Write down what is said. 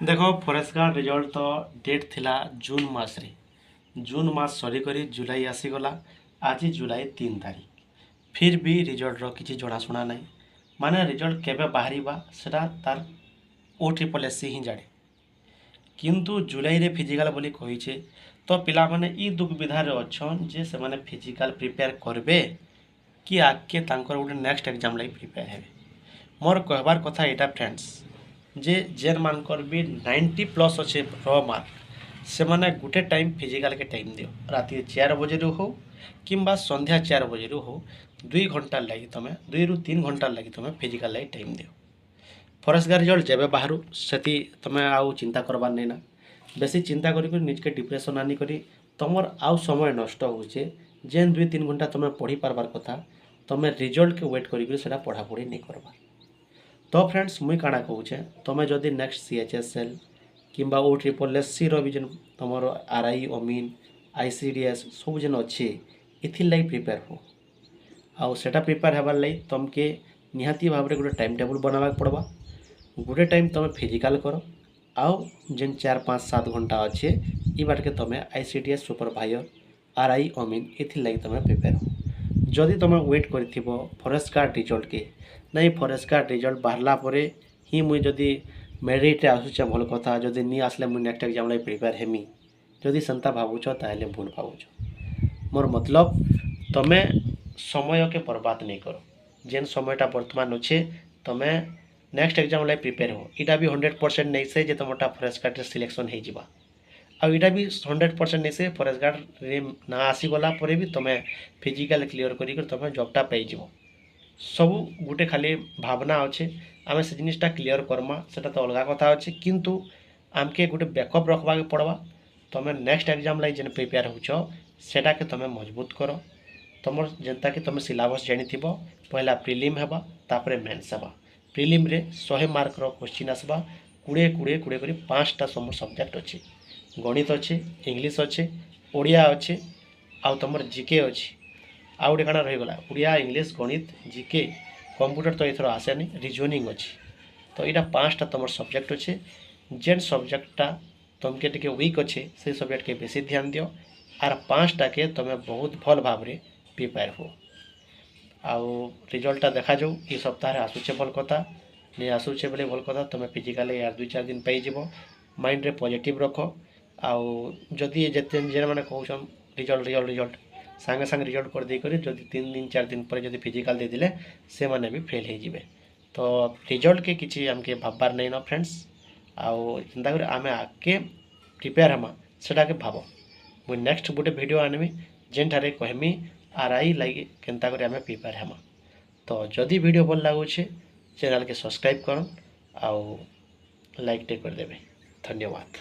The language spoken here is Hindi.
देख फरेस्ट गार्ड रिजल्ट तो डेट थिला जून मास रे। जून मास सरीकरी जुलाई आसीगला। आज जुलाई 3 तारिख फिर भी रिजल्ट रो किसी जनाशुना ना माने रिजल्ट केबे बाहरिबा सेटा तार OSSC ही जाने किंतु जुलाई रे फिजिकल बोली कहिछे। तो पिला माने ई दुविधा रे अछन जे से माने फिजिकल प्रिपेयर करबे कि आगे तांकर गोटे नेक्स्ट एग्जाम लागी प्रिपेयर हेबे। मोर कहबार कथा एटा फ्रेंड्स जे जेन मानकर भी 90+ अच्छे र मार्क से माने गुटे टाइम फिजिकल के टाइम दियो राति 4 बजे रु हो किंबा संध्या 4 बजे रु हो 2 घंटा लगी तुम्हें 2 रु 3 घंटा लगी तुम्हें फिजिकल लगी टाइम दियो। फरेस्ट गार्ड रिजल्ट जेबे बाहर से तुम्हें आउ चिंता करबार नहीं ना बेसी चिंता करी निजके डिप्रेशन आनी करी तुमर आउ समय नष्ट होचे जेन 2-3 घंटा तुम्हें पढ़ी पारबार कथा तुम्हें रिजल्ट के वेट करी सेटा पढ़ापढ़ी नहीं करबार। तो फ्रेंड्स मुई काଣା कहूचे तुम्हें जदि नेक्स्ट CHSL किंबा OSSC रो भी जेन तुमर RI अमीन ICDS सब जेन अच्छे इथिर लागी प्रिपेयर हो आउ सेटा प्रिपेयर हेबार लागी तुमके निहाती भाव में गोटे टाइम टेबल बनावा पड़वा। गोटे टाइम तुम्हें फिजिकल कर आउ जेन 4-5-7 घंटा अच्छे ई बाट के तुम्हें ICDS सुपरवाइजर RI अमीन इथिर लागी तुम्हें प्रिपेयर हो। जदि तुम्हें वेट कर फरेस्ट गार्ड रिजल्ट के नहीं फरेस्ट गार्ड रिजल्ट बाहरला परे ही मुई जदि मेरिट आसुचे भल कथा जदि नहीं आसले मुई नेक्स्ट एग्जाम लागी प्रिपेयर हेमी जदि सेंता भावुच ताहले भूल भावुच। मोर मतलब तमे समय के बर्बाद नहीं करो जेन समयटा वर्तमान अच्छे तमे नेक्स्ट एग्जाम लागी प्रिपेयर हो। इटा भी 100% नहीं से जे तुमटा फरेस्ट गार्ड सिलेक्शन हो जावा आउ इटा भी 100% नहीं से फरेस्ट गार्ड रे ना आसीगला परे भी तुम्हें फिजिकल क्लियर करी तुम्हें जॉबटा पाइज सब गोटे खाली भावना अच्छे आम से जिनटा क्लियर करमा से तो अलग कथा अच्छे किंतु आमके गोटे बैकअप रखवा के पड़वा। तुम्हें नेक्स्ट एग्जाम लागी जेन प्रिपेयर हो सेटा के तुम्हें मजबूत कर तुम जेनता कि तुम्हें सिलेबस जानी पहला प्रिलिम हेबा तापरे मेन्स हेबा। प्रिलिम रे 100 मार्क रो क्वेश्चन आसबा 20 करी 5टा सब सब्जेक्ट अच्छे गणित अच्छे इंग्लिश अच्छे ओडिया अच्छे आउ तुम जीके अच्छे आउ गोटे काଣା रहीगला ओडिया इंग्लिश गणित जीके कंप्यूटर तो एथर आसेनी रिजनिंग अच्छे। तो यहाँ 5टा तुम सब्जेक्ट अच्छे जेन सब्जेक्टा तुमके टिके वीक अच्छे से सब्जेक्ट के बेसी ध्यान दियो आर 5टा के तुम्हें बहुत भल भाव में प्रिपेयर हो। आउ रिजल्टा देखा जाऊ ये सप्ताह आसूचे भल कथा नहीं आसूचे बोले भल कथा तुम्हें फिजिकल यार 2-4 दिन पाइज माइंड रे पॉजिटिव रख आउ जदि जिते जेन मैंने कहून रिजल्ट सांगे सांगे रिजल्ट कर दे करी जदि 3 दिन 4 दिन पर जदि फिजिकल दे दिले से माने भी फेल हो जिवे। तो रिजल्ट के किसी आमके भाबबार नहीं ना फ्रेंड्स आउ चिंता कर आम आगे प्रिपेयर हमा सेटा के भाव मुझे नेक्स्ट गोटे वीडियो आनमी जेन ठारे कहमी RI लगी केनता कर आम प्रिपेयर हमा। तो जदि वीडियो भल लगुचे चैनल के सब्सक्राइब कर आउ लाइक टे कर देबे। धन्यवाद।